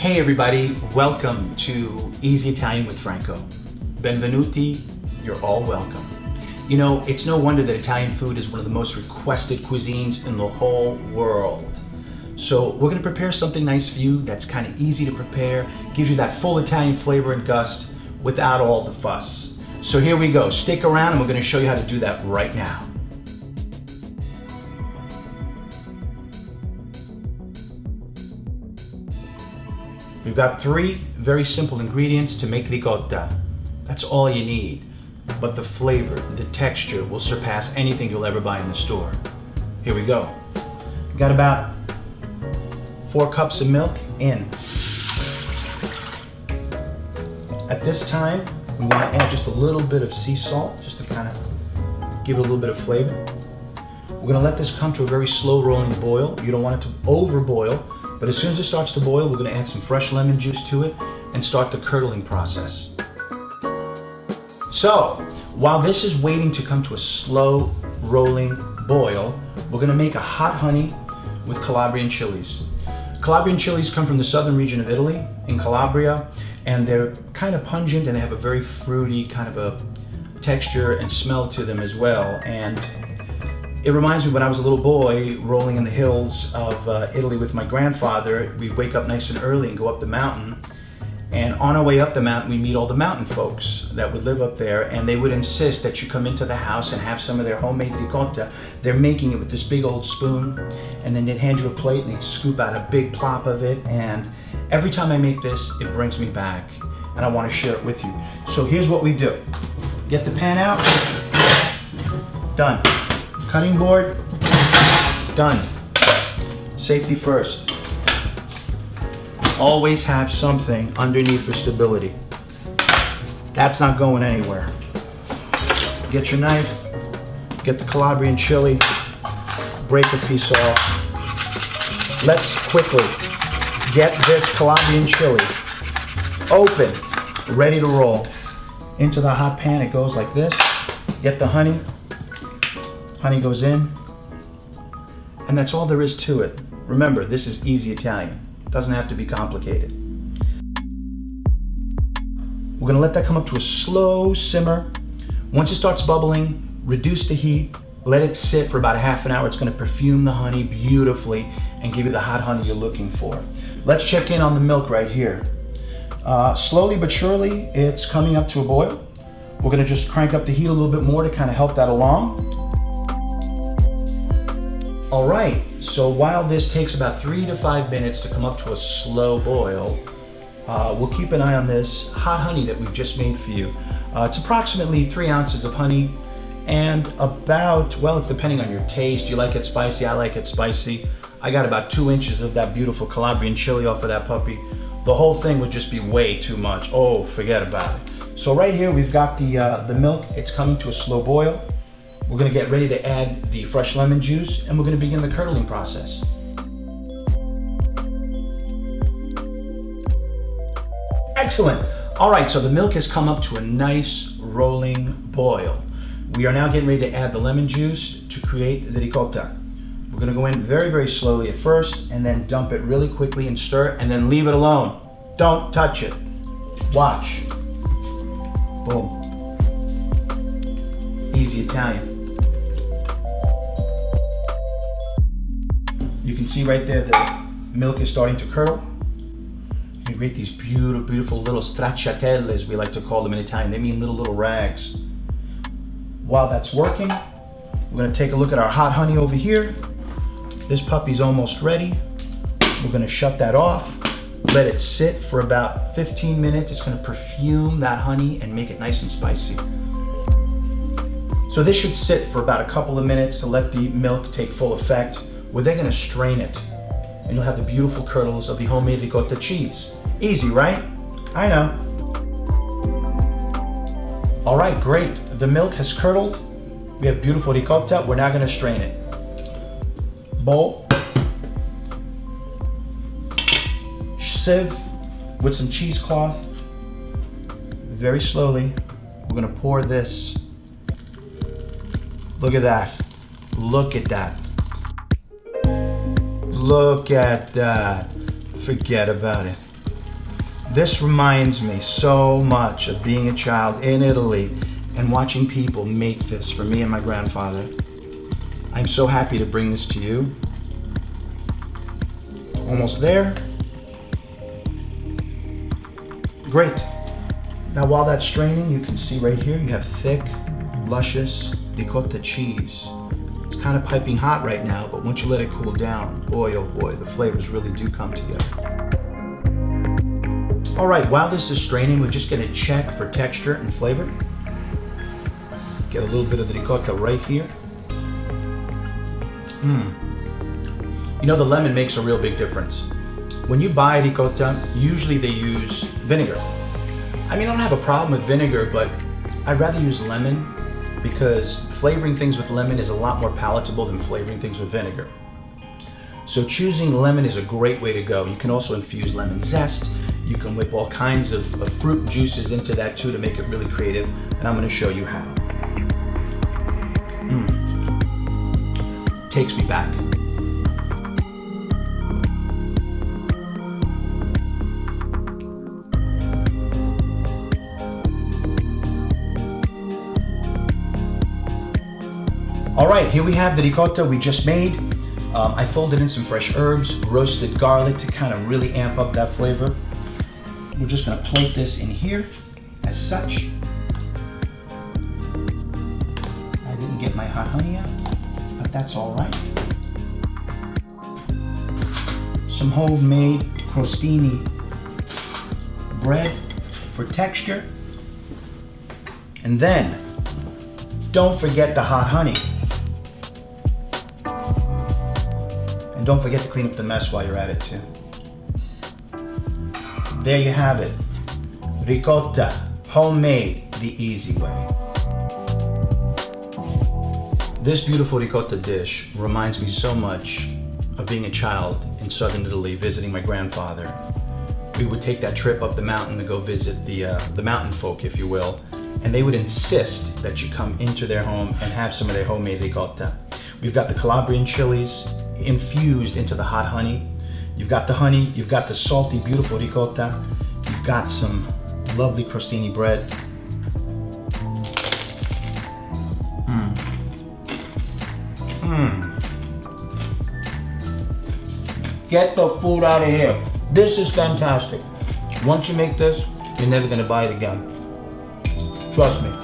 Hey everybody, welcome to Easy Italian with Franco. Benvenuti, you're all welcome. You know, it's no wonder that Italian food is one of the most requested cuisines in the whole world. So we're gonna prepare something nice for you that's kind of easy to prepare, gives you that full Italian flavor and gust without all the fuss. So here we go, stick around and we're gonna show you how to do that right now. We've got three very simple ingredients to make ricotta. That's all you need. But the flavor, the texture will surpass anything you'll ever buy in the store. Here we go. We've got about 4 cups of milk in. At this time, we want to add just a little bit of sea salt, just to kind of give it a little bit of flavor. We're going to let this come to a very slow rolling boil. You don't want it to overboil. But as soon as it starts to boil, we're going to add some fresh lemon juice to it and start the curdling process. So, while this is waiting to come to a slow rolling boil, we're going to make a hot honey with Calabrian chilies. Calabrian chilies come from the southern region of Italy, in Calabria, and they're kind of pungent and they have a very fruity kind of a texture and smell to them as well. And it reminds me when I was a little boy rolling in the hills of Italy with my grandfather. We'd wake up nice and early and go up the mountain. And on our way up the mountain, we meet all the mountain folks that would live up there, and they would insist that you come into the house and have some of their homemade ricotta. They're making it with this big old spoon, and then they'd hand you a plate and they'd scoop out a big plop of it. And every time I make this, it brings me back, and I want to share it with you. So here's what we do. Get the pan out. Done. Cutting board, done. Safety first. Always have something underneath for stability. That's not going anywhere. Get your knife, get the Calabrian chili, break a piece off. Let's quickly get this Calabrian chili opened, ready to roll. Into the hot pan, it goes like this. Get the honey. Honey goes in, and that's all there is to it. Remember, this is easy Italian. It doesn't have to be complicated. We're gonna let that come up to a slow simmer. Once it starts bubbling, reduce the heat, let it sit for about a half an hour. It's gonna perfume the honey beautifully and give you the hot honey you're looking for. Let's check in on the milk right here. Slowly but surely, it's coming up to a boil. We're gonna just crank up the heat a little bit more to kind of help that along. All right, so while this takes about 3 to 5 minutes to come up to a slow boil, we'll keep an eye on this hot honey that we've just made for you. It's approximately 3 ounces of honey and about, well, it's depending on your taste. You like it spicy, I like it spicy. I got about 2 inches of that beautiful Calabrian chili off of that puppy. The whole thing would just be way too much. Oh, forget about it. So right here, we've got the milk. It's coming to a slow boil. We're gonna get ready to add the fresh lemon juice, and we're gonna begin the curdling process. Excellent. All right, so the milk has come up to a nice rolling boil. We are now getting ready to add the lemon juice to create the ricotta. We're gonna go in very, very slowly at first, and then dump it really quickly and stir, and then leave it alone. Don't touch it. Watch. Boom. Easy Italian. You can see right there the milk is starting to curdle. You create these beautiful, beautiful little stracciatelle, as we like to call them in Italian. They mean little rags. While that's working, we're gonna take a look at our hot honey over here. This puppy's almost ready. We're gonna shut that off. Let it sit for about 15 minutes. It's gonna perfume that honey and make it nice and spicy. So this should sit for about a couple of minutes to let the milk take full effect. We're then gonna strain it, and you'll have the beautiful curdles of the homemade ricotta cheese. Easy, right? I know. All right, great. The milk has curdled. We have beautiful ricotta. We're now gonna strain it. Bowl. Sieve with some cheesecloth. Very slowly, we're gonna pour this. Look at that. Look at that. Look at that. Forget about it. This reminds me so much of being a child in Italy and watching people make this for me and my grandfather. I'm so happy to bring this to you. Almost there. Great. Now while that's straining, you can see right here, you have thick, luscious ricotta cheese. It's kind of piping hot right now, but once you let it cool down, boy, oh boy, the flavors really do come together. All right, while this is straining, we're just gonna check for texture and flavor. Get a little bit of the ricotta right here. You know, the lemon makes a real big difference. When you buy ricotta, usually they use vinegar. I mean, I don't have a problem with vinegar, but I'd rather use lemon because flavoring things with lemon is a lot more palatable than flavoring things with vinegar. So choosing lemon is a great way to go. You can also infuse lemon zest. You can whip all kinds of fruit juices into that too to make it really creative, and I'm gonna show you how. Takes me back. All right, here we have the ricotta we just made. I folded in some fresh herbs, roasted garlic to kind of really amp up that flavor. We're just gonna plate this in here as such. I didn't get my hot honey out, but that's all right. Some homemade crostini bread for texture. And then, don't forget the hot honey. And don't forget to clean up the mess while you're at it too. There you have it. Ricotta, homemade, the easy way. This beautiful ricotta dish reminds me so much of being a child in southern Italy visiting my grandfather. We would take that trip up the mountain to go visit the mountain folk, if you will, and they would insist that you come into their home and have some of their homemade ricotta. We've got the Calabrian chilies infused into the hot honey. You've got the honey, you've got the salty, beautiful ricotta, you've got some lovely crostini bread. Get the food out of here. This is fantastic. Once you make this, you're never gonna buy it again. Trust me.